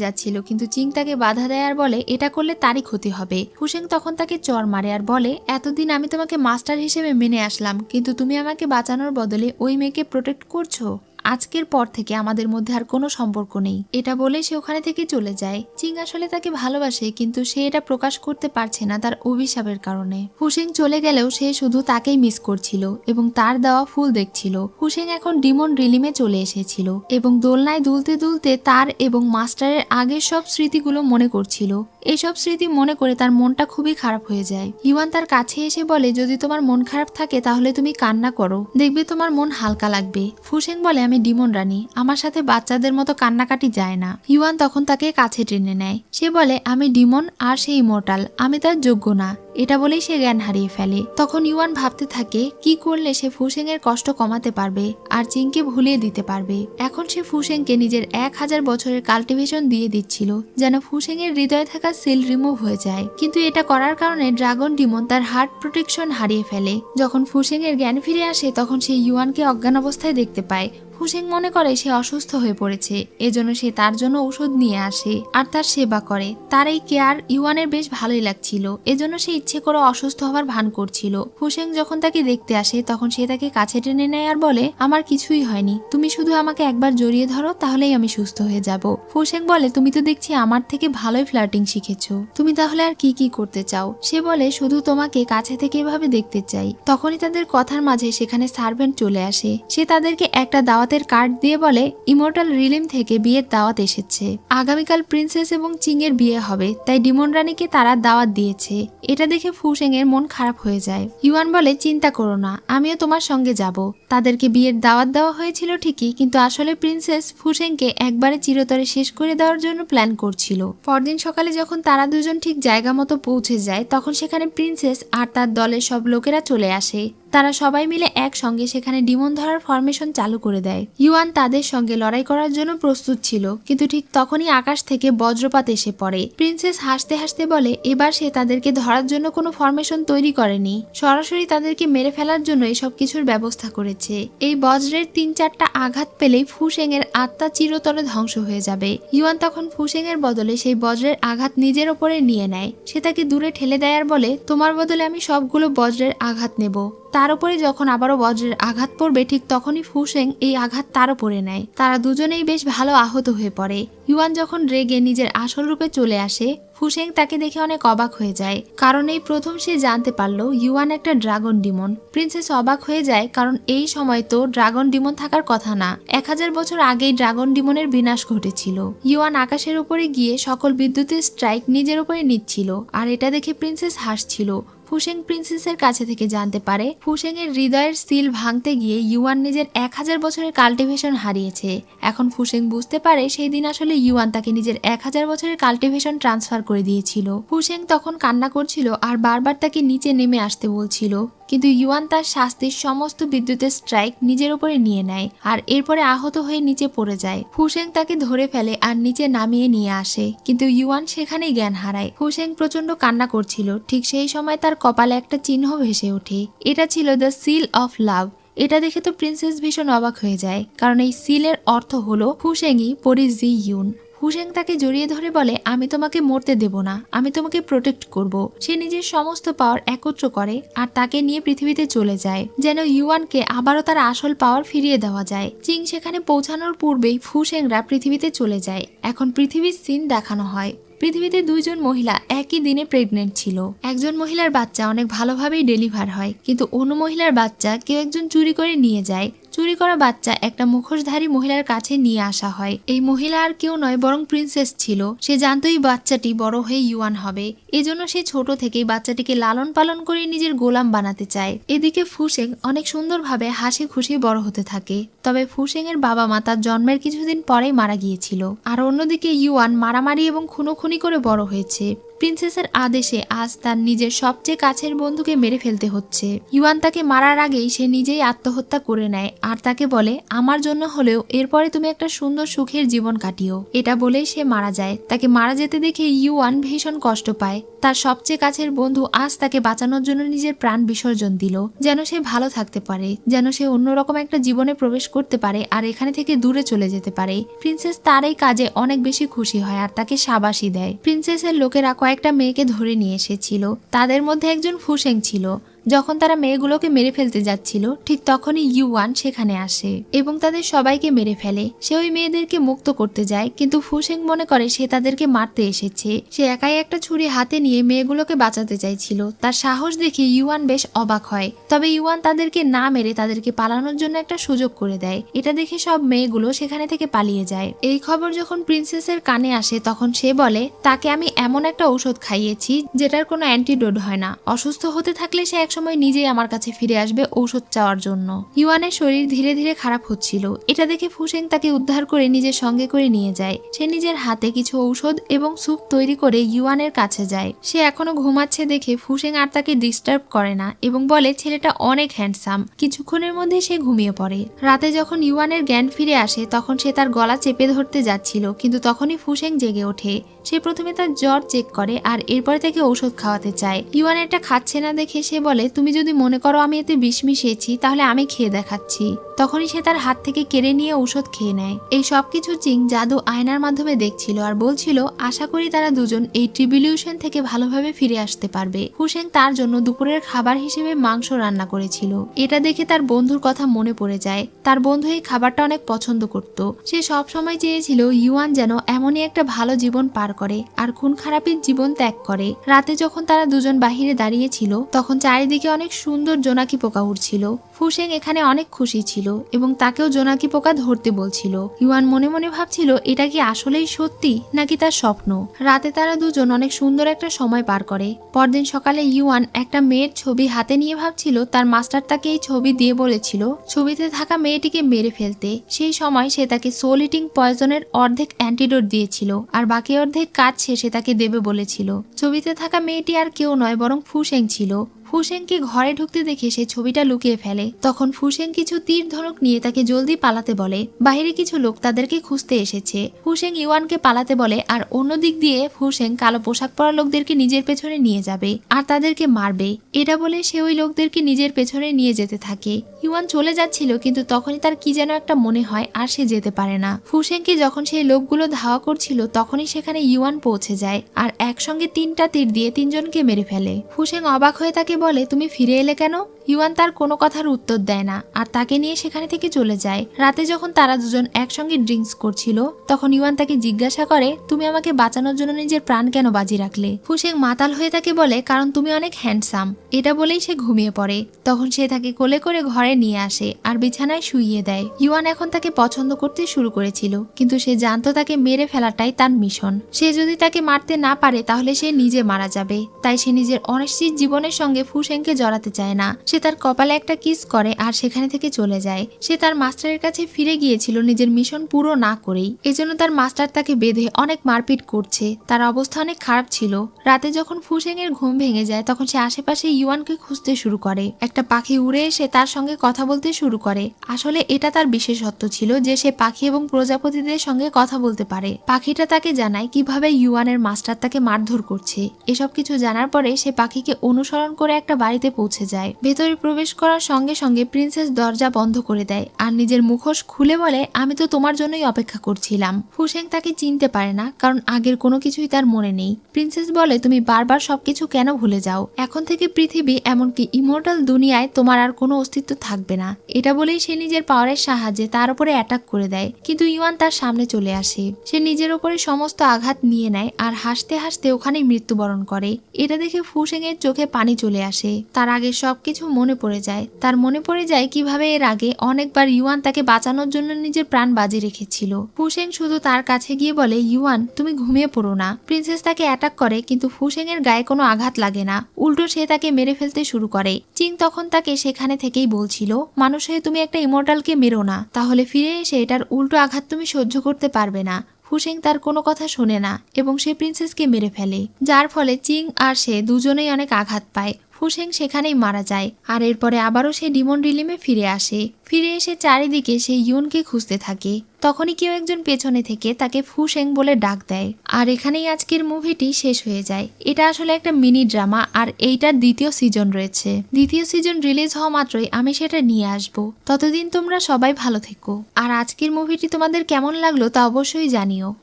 যাচ্ছিল কিন্তু চিং তাকে বাধা দেয় আর বলে এটা করলে তারই ক্ষতি হবে। ফুসেং তখন তাকে চড় মারে আর বলে এতদিন আমি তোমাকে মাস্টার হিসেবে মেনে আসলাম, কিন্তু তুমি আমাকে বাঁচানোর বদলে ওই মেয়েকে প্রোটেক্ট করছো। আজকের পর থেকে আমাদের মধ্যে আর কোনো সম্পর্ক নেই। এটা বলে সে ওখানে থেকে চলে যায়। চিং আসলে তাকে ভালোবাসে কিন্তু সে এটা প্রকাশ করতে পারছে না তার অভিশাপের কারণে। ফুসেং চলে গেলেও সে শুধু তাকেই মিস করছিল এবং তার দেওয়া ফুল দেখছিল। ফুসেং এখন ডিমন রিলিমে চলে এসেছিল এবং দোলনায় দুলতে দুলতে তার এবং মাস্টারের আগের সব স্মৃতিগুলো মনে করছিল। এইসব স্মৃতি মনে করে তার মনটা খুবই খারাপ হয়ে যায়। ইউয়ান তার কাছে এসে বলে যদি তোমার মন খারাপ থাকে তাহলে তুমি কান্না করো, দেখবে তোমার মন হালকা লাগবে। ফুসেং বলে আমি ডিমন রানী, আমার সাথে বাচ্চাদের মতো কান্নাকাটি যায় না। ইউয়ান তখন তাকে কাছে টেনে নেয়। সে বলে আমি ডিমন আর সে ইমর্টাল, আমি তার যোগ্য না। এটা বলেই সে জ্ঞান হারিয়ে ফেলে। তখন ইউয়ান ভাবতে থাকে কি করলে সে ফুসেং এর কষ্ট কমাতে পারবে আর চিংকে ভুলিয়ে দিতে পারবে। এখন সে ফুসেংকে নিজের 1000 বছরের কাল্টিভেশন দিয়ে দিচ্ছিল যেন ফুসেং এর হৃদয়ে থাকা সিল রিমুভ হয়ে যায়। কিন্তু এটা করার কারণে ড্রাগন ডিমন তার হার্ট প্রোটেকশন হারিয়ে ফেলে। যখন ফুসেং এর জ্ঞান ফিরে আসে তখন সে ইউয়ানকে অজ্ঞান অবস্থায় দেখতে পায়। ফুসেং মনে করে সে অসুস্থ হয়ে পড়েছে, এজন্য সে তার জন্য ঔষধ নিয়ে আসে আর তার সেবা করে। তার এই কেয়ার ইউয়ানের বেশ ভালোই লাগছিল, এজন্য সে ইচ্ছে করে অসুস্থ হওয়ার ভান করছিল। ফুসেং যখন তাকে দেখতে আসে তখন সে তাকে কাছে টেনে নেয় আর বলে আমার কিছুই হয়নি, তুমি শুধু আমাকে একবার জড়িয়ে ধরো তাহলেই আমি সুস্থ হয়ে যাব। ফুসেং বলে তুমি তো দেখছি আমার থেকে ভালোই ফ্লার্টিং শিখেছো, তুমি তাহলে আর কি কি করতে চাও? সে বলে শুধু তোমাকে কাছে থেকে এভাবে দেখতে চাই। তখনই তাদের কথার মাঝে সেখানে সার্ভেন্ট চলে আসে। সে তাদেরকে একটা দাওয়াতের কার্ড দিয়ে বলে ইমর্টাল রিলিম থেকে বিয়ের দাওয়াত এসেছে। আগামীকাল প্রিন্সেস এবং চিং এর বিয়ে হবে, তাই ডিমন রানীকে তারা দাওয়াত দিয়েছে। এটা দেখে ফুসেং এর মন খারাপ হয়ে যায়। ইউয়ান বলে চিন্তা করো না, আমিও তোমার সঙ্গে যাব। তাদেরকে বিয়ের দাওয়াত দেওয়া হয়েছিল ঠিকই, কিন্তু আসলে প্রিন্সেস ফুসেংকে একবারে চিরতরে শেষ করে দেওয়ার জন্য প্ল্যান করছিল। পরদিন সকালে যখন তারা দুজন ঠিক জায়গা মতো পৌঁছে যায় তখন সেখানে প্রিন্সেস আর তার দলের সব লোকেরা চলে আসে। তারা সবাই মিলে একসঙ্গে সেখানে ডিমন ধরার ফরমেশন চালু করে দেয়। ইউয়ান তাদের সঙ্গে লড়াই করার জন্য প্রস্তুত ছিল, কিন্তু ঠিক তখনই আকাশ থেকে বজ্রপাত এসে পড়ে। প্রিন্সেস হাসতে হাসতে বলে এবার সে তাদেরকে ধরার জন্য কোনো ফরমেশন তৈরি করেনি, সরাসরি তাদেরকে মেরে ফেলার জন্য এসব কিছুর ব্যবস্থা করেছে। এই বজ্রের 3-4টা আঘাত পেলেই ফুসেং এর আত্মা চিরতরে ধ্বংস হয়ে যাবে। ইউয়ান তখন ফুসেং এর বদলে সেই বজ্রের আঘাত নিজের ওপরে নিয়ে নেয়। সে তাকে দূরে ঠেলে দেয় আর বলে তোমার বদলে আমি সবগুলো বজ্রের আঘাত নেব। তার উপরে যখন আবারও বজ্রের আঘাত পড়বে ঠিক তখনই ফুসেং এই আঘাত তার উপরে নেয়। তারা দুজনেই বেশ ভালো আহত হয়ে পড়ে। ইউয়ান যখন রেগে নিজের আসল রূপে চলে আসে ফুসেং তাকে দেখে অনেক অবাক হয়ে যায়, কারণ এই প্রথম সে জানতে পারলো ইউয়ান একটা ড্রাগন ডিমন। প্রিন্সেস অবাক হয়ে যায় কারণ এই সময় তো ড্রাগন ডিমন থাকার কথা না, 1000 বছর আগেই ড্রাগন ডিমনের বিনাশ ঘটেছিল। ইউয়ান আকাশের উপরে গিয়ে সকল বিদ্যুতের স্ট্রাইক নিজের উপরে নিচ্ছিল আর এটা দেখে প্রিন্সেস হাসছিল। ফুসেং প্রিন্সেসের কাছে থেকে জানতে পারে ফুসেং এর হৃদয়ের সিল ভাঙতে গিয়ে ইউয়ান নিজের 1000 বছরের কাল্টিভেশন হারিয়েছে। এখন ফুসেং বুঝতে পারে সেই দিন আসলে ইউয়ান তাকে নিজের 1000 বছরের কাল্টিভেশন ট্রান্সফার করে দিয়েছিল। ফুসেং তখন কান্না করছিল আর বারবার তাকে নিচে নেমে আসতে বলছিল, কিন্তু ইউয়ান তার শাস্তির সমস্ত বিদ্যুতের স্ট্রাইক নিজের উপরে নিয়ে নেয় আর এরপরে আহত হয়ে নিচে পড়ে যায়। ফুসেং তাকে ধরে ফেলে আর নিচে নামিয়ে নিয়ে আসে, কিন্তু ইউয়ান সেখানেই জ্ঞান হারায়। ফুসেং প্রচন্ড কান্না করছিল, ঠিক সেই সময় তার কপালে একটা চিহ্ন ভেসে ওঠে। এটা ছিল দ্য সিল অফ লাভ। এটা দেখে তো প্রিন্সেস ভীষণ অবাক হয়ে যায়, কারণ এই সিলের অর্থ হলো ফুসেংই পরি জি ইউন। ফুসেং তাকে জড়িয়ে ধরে বলে, আমি তোমাকে মরতে দেব না, আমি তোমাকে প্রোটেক্ট করব। সে নিজের সমস্ত পাওয়ার একত্র করে আর তাকে নিয়ে পৃথিবীতে চলে যায়, যেন ইউয়ানকে আবারও তার আসল পাওয়ার ফিরিয়ে দেওয়া যায়। চিং সেখানে পৌঁছানোর পূর্বেই ফুসেংরা পৃথিবীতে চলে যায়। এখন পৃথিবীর সিন দেখানো হয়। পৃথিবীতে দুইজন মহিলা একই দিনে প্রেগনেন্ট ছিল। একজন মহিলার বাচ্চা অনেক ভালোভাবেই ডেলিভার হয়, কিন্তু অন্য মহিলার বাচ্চা কেউ একজন চুরি করে নিয়ে যায়। চুরি করা বাচ্চা একটা মুখোশধারী মহিলার কাছে নিয়ে আসা হয়। এই মহিলা আর কেউ নয় বরং প্রিন্সেস ছিল। সে জানতো এই বাচ্চাটি বড় হয়ে ইউয়ান হবে, এজন্য সে ছোট থেকেই বাচ্চাটিকে লালন পালন করে নিজের গোলাম বানাতে চায়। এদিকে ফুসেং অনেক সুন্দরভাবে হাসি খুশি বড় হতে থাকে। তবে ফুসেং এর বাবা মা তার জন্মের কিছুদিন পরেই মারা গিয়েছিল। আর অন্যদিকে ইউয়ান মারামারি এবং খুনোখুনি করে বড় হয়েছে। প্রিন্সেসের আদেশে আজ তার নিজের সবচেয়ে কাছের বন্ধুকে মেরে ফেলতে হচ্ছে। ইউয়ান তাকে মারার আগেই সে নিজেই আত্মহত্যা করে নেয় আর তাকে বলে, আমার জন্য হলেও এরপরে তুমি একটা সুন্দর সুখের জীবন কাটিও। এটা বলেই সে মারা যায়। তাকে মারা যেতে দেখে ইউয়ান ভীষণ কষ্ট পায়। তার সবচেয়ে কাছের বন্ধু আজ তাকে বাঁচানোর জন্য নিজের প্রাণ বিসর্জন দিল, যেন সে ভালো থাকতে পারে, যেন সে অন্যরকম একটা জীবনে প্রবেশ করতে পারে আর এখানে থেকে দূরে চলে যেতে পারে। প্রিন্সেস তার এই কাজে অনেক বেশি খুশি হয় আর তাকে শাবাশি দেয়। প্রিন্সেসের লোকেরা কয়েকটা মেয়েকে ধরে নিয়ে এসেছিল। তাদের মধ্যে একজন ফুসেং ছিল। যখন তারা মেয়েগুলোকে মেরে ফেলতে যাচ্ছিল ঠিক তখনই ইউয়ান সেখানে আসে এবং তাদের সবাইকে মেরে ফেলে। সে ওই মেয়েদেরকে মুক্ত করতে যায়, কিন্তু ফুসেং মনে করে সে তাদেরকে মারতে এসেছে। সে একাই একটা ছুরি হাতে নিয়ে মেয়েগুলোকে বাঁচাতে চাইছিল। তার সাহস দেখে ইউয়ান বেশ অবাক হয়। তবে ইউয়ান তাদেরকে না মেরে তাদেরকে পালানোর জন্য একটা সুযোগ করে দেয়। এটা দেখে সব মেয়েগুলো সেখানে থেকে পালিয়ে যায়। এই খবর যখন প্রিন্সেসের কানে আসে তখন সে বলে, তাকে আমি এমন একটা ঔষধ খাইয়েছি যেটার কোনো অ্যান্টিডোট হয় না। অসুস্থ হতে থাকলে সে সময় নিজেই আমার কাছে ফিরে আসবে ঔষধ চাওয়ার জন্য। ইউয়ানের শরীর ধীরে ধীরে খারাপ হচ্ছিল। এটা দেখে ফুসেং তাকে উদ্ধার করে নিজের সঙ্গে করে নিয়ে যায়। সে নিজের হাতে কিছু ঔষধ এবং স্যুপ তৈরি করে ইউয়ানের কাছে যায়। সে এখনো ঘুমাচ্ছে দেখে ফুসেং আর তাকে ডিস্টার্ব করে না এবং বলে, ছেলেটা অনেক হ্যান্ডসাম। কিছুক্ষণের মধ্যে সে ঘুমিয়ে পড়ে। রাতে যখন ইউয়ানের জ্ঞান ফিরে আসে তখন সে তার গলা চেপে ধরতে যাচ্ছিল, কিন্তু তখনই ফুসেং জেগে ওঠে। সে প্রথমে তার জ্বর চেক করে আর এরপরে তাকে ঔষধ খাওয়াতে চায়। ইউয়ান এটা খাচ্ছে না দেখে সে বলে, তুমি যদি মনে করো আমি এতে বিষ মিশিয়েছি তাহলে আমি খেয়ে দেখাচ্ছি। তখনই সে তার হাত থেকে কেড়ে নিয়ে ঔষধ খেয়ে নেয়। এই সবকিছু চিং জাদু আয়নার মাধ্যমে দেখছিল আর বলছিল, আশা করি তারা দুজন এই ট্রিবিউশন থেকে ভালোভাবে ফিরে আসতে পারবে। ফুসেং তার জন্য দুপুরের খাবার হিসেবে মাংস রান্না করেছিল। এটা দেখে তার বন্ধুর কথা মনে পড়ে যায়। তার বন্ধু এই খাবারটা অনেক পছন্দ করত। সে সব সময় চেয়েছিল ইউয়ান যেন এমনই একটা ভালো জীবন পার করে আর খুন খারাপের জীবন ত্যাগ করে। রাতে যখন তারা দুজন বাহিরে দাঁড়িয়েছিল তখন চারিদিকে অনেক সুন্দর জোনাকি পোকা উড়ছিল। ফুসেং এখানে অনেক খুশি ছিল এবং তাকেও জোনাকি পোকা ধরতে বলছিল। ইউয়ান মনে মনে ভাবছিল এটা কি আসলেই সত্যি নাকি তার স্বপ্ন। রাতে তারা দুজন অনেক সুন্দর একটা সময় পার করে। পরদিন সকালে ইউয়ান একটা মেয়ের ছবি হাতে নিয়ে ভাবছিল তার মাস্টার তাকে এই ছবি দিয়ে বলেছিল ছবিতে থাকা মেয়েটিকে মেরে ফেলতে। সেই সময় সে তাকে সোল ইটিং পয়জনের অর্ধেক অ্যান্টিডোট দিয়েছিল আর বাকি অর্ধেক কাজ শেষে তাকে দেবে বলেছিল। ছবিতে থাকা মেয়েটি আর কেউ নয় বরং ফুসেং ছিল। ফুসেংকে ঘরে ঢুকতে দেখে সে ছবিটা লুকিয়ে ফেলে। তখন ফুসেং কিছু তীর ধনুক নিয়ে তাকে জলদি পালাতে বলে। বাইরে কিছু লোক তাদেরকে খুঁজতে এসেছে। ফুসেং ইউয়ানকে পালাতে বলে আর অন্য দিক দিয়ে ফুসেং কালো পোশাক পরা লোকদেরকে নিজের পেছনে নিয়ে যাবে আর তাদেরকে মারবে। এটা বলে সে ওই লোকদেরকে নিজের পেছনে নিয়ে যেতে থাকে। ইউয়ান চলে যাচ্ছিল কিন্তু তখনই তার কি যেন একটা মনে হয় আর সে যেতে পারে না। ফুসেংকে যখন সেই লোকগুলো ধাওয়া করছিল তখনই সেখানে ইউয়ান পৌঁছে যায় আর একসঙ্গে 3টা তীর দিয়ে 3জনকে মেরে ফেলে। ফুসেং অবাক হয়ে তাকে বলে, তুমি ফিরে এলে কেন? ইউয়ান তার কোনো কথার উত্তর দেয় না আর তাকে নিয়ে সেখানে থেকে চলে যায়। রাতে যখন তারা দুজন একসঙ্গে ড্রিঙ্কস করছিল তখন ইউয়ান তাকে জিজ্ঞাসা করে, তুমি আমাকে বাঁচানোর জন্য নিজের প্রাণ কেন বাজি রাখলে? ফুসেং মাতাল হয়ে তাকে বলে, কারণ তুমি অনেক হ্যান্ডসাম। এটা বলেই সে ঘুমিয়ে পড়ে। তখন সে তাকে কোলে করে ঘরে নিয়ে আসে আর বিছানায় শুইয়ে দেয়। ইউয়ান এখন তাকে পছন্দ করতে শুরু করেছিল, কিন্তু সে জানতো তাকে মেরে ফেলাটাই তার মিশন। সে যদি তাকে মারতে না পারে তাহলে সে নিজে মারা যাবে। তাই সে নিজের অনিশ্চিত জীবনের সঙ্গে ফুসেংকে জড়াতে চায় না। সে তার কপালে একটা কিস করে আর সেখানে থেকে চলে যায়। সে তার মাস্টারের কাছে ফিরে গিয়েছিল নিজের মিশন পুরো না করেই। এজন্য তার মাস্টার তাকে বেঁধে অনেক মারপিট করছে। তার অবস্থা অনেক খারাপ ছিল। রাতে যখন ফুসেং এর ঘুম ভেঙে যায় তখন সে আশেপাশে ইউয়ানকে খুঁজতে শুরু করে। একটা পাখি উড়ে এসে তার সঙ্গে কথা বলতে শুরু করে। আসলে এটা তার বিশেষত্ব ছিল যে সে পাখি এবং প্রজাপতিদের সঙ্গে কথা বলতে পারে। পাখিটা তাকে জানায় কিভাবে ইউয়ানের মাস্টার তাকে মারধর করছে। এসব কিছু জানার পরে সে পাখিকে অনুসরণ করে একটা বাড়িতে পৌঁছে যায়। ভেতরে ভেতরে প্রবেশ করার সঙ্গে সঙ্গে প্রিন্সেস দরজা বন্ধ করে দেয় আর নিজের মুখোশ খুলে বলে, আমি তো তোমার জন্যই অপেক্ষা করছিলাম। ফুশেং তাকে চিনতে পারে না, কারণ আগের কোনো কিছুই তার মনে নেই। প্রিন্সেস বলে, তুমি বারবার সবকিছু কেন ভুলে যাও? এখন থেকে পৃথিবী এমনকি ইমর্টাল দুনিয়ায় তোমার আর কোনো অস্তিত্ব থাকবে না। এটা বলেই সে নিজের পাওয়ারের সাহায্যে তার উপরে অ্যাটাক করে দেয়, কিন্তু ইওয়ান তার সামনে চলে আসে। সে নিজের উপরে সমস্ত আঘাত নিয়ে নেয় আর হাসতে হাসতে ওখানেই মৃত্যুবরণ করে। এটা দেখে ফুশেং এর চোখে পানি চলে আসে। তার আগে সবকিছু মনে পড়ে যায়। তার মনে পড়ে যায় কিভাবে এর আগে অনেকবার ইওয়ান তাকে বাঁচানোর জন্য নিজের প্রাণ বাজি রেখেছিল। ফুশেং শুধু তার কাছে গিয়ে বলে, ইওয়ান তুমি ঘুমিয়ে পড়ো না। প্রিন্সেস তাকে অ্যাটাক করে, কিন্তু ফুশেং এর গায়ে কোনো আঘাত লাগে না, উল্টো সে তাকে মেরে ফেলতে শুরু করে। চিং তখন তাকে সেখানে থেকেই বলছিল, মানুষ হয়ে তুমি একটা ইমর্টালকে মেরো না, তাহলে ফিরে এসে এটার উল্টো আঘাত তুমি সহ্য করতে পারবে না। ফুশেং তার কোনো কথা শোনে না এবং সে প্রিন্সেসকে মেরে ফেলে, যার ফলে চিং আর সে দুজনেই অনেক আঘাত পায়। ফুশেং সেখানেই মারা যায় আর এরপরে আবারও সে ডিমন রিলিমে ফিরে আসে। ফিরে এসে চারিদিকে সে ইউনকে খুঁজতে থাকে। তখনই কেউ একজন পেছনে থেকে তাকে ফুশেং বলে ডাক দেয়। আর এখানেই আজকের মুভিটি শেষ হয়ে যায়। এটা আসলে একটা মিনি ড্রামা আর এইটার দ্বিতীয় সিজন রয়েছে। দ্বিতীয় সিজন রিলিজ হওয়া মাত্রই আমি সেটা নিয়ে আসব। ততদিন তোমরা সবাই ভালো থেকো। আর আজকের মুভিটি তোমাদের কেমন লাগলো তা অবশ্যই জানিও।